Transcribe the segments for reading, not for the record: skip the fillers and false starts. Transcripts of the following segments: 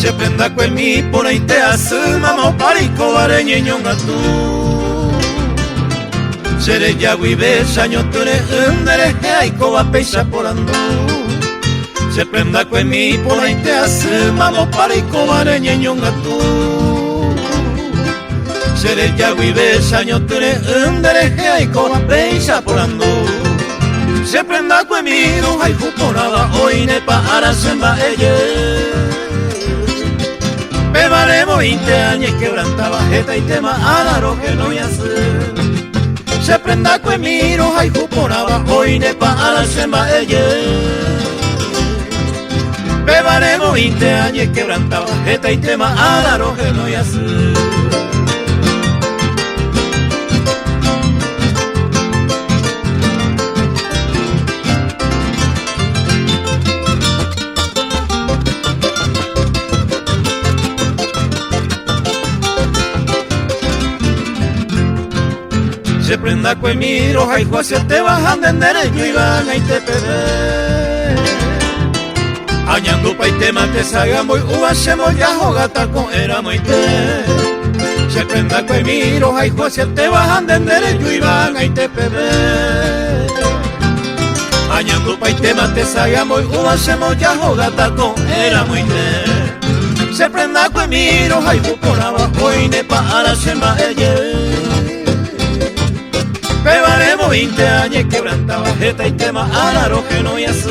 se prenda kwe mi pura ite asu mamo pariko bare nyenyonga tu sere yagui besa nyoture undere aiko wa peisa porando se prenda kwe mi pura ite asu mamo pariko bare nyenyonga tu sere yagui besa nyoture undere aiko wa peisa porando se prenda kwe mi no haiku poraba oine pa arasemba eye Bebaremo 20 años quebrantaba jeta y tema alaro que no yasu se prenda kwe miro haiku poraba hoy nepa arasemba eye Bebaremo 20 años quebrantaba jeta y tema alaro que no yasu se prenda kwe miro haiku hacia te bajan de derecho y van a te pede añando pa y tema te saga muy uva se moya jogata con era muy te se prenda kwe miro haiku hacia te bajan de derecho y van a te pede añando pa y tema te saga muy uva se moya jogata con era muy te se prenda kwe miro haiku por abajo y ne pa arasemba eye Bebaremo 20 años quebrantaba jeta y tema alaro que no yasu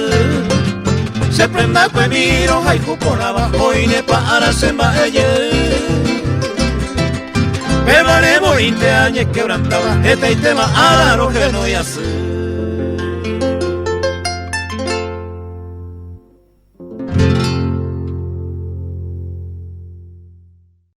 se prenda kwe miro haiku por abajo y ne pa arasemba eye Bebaremo 20 años quebrantaba jeta y tema alaro que no yasu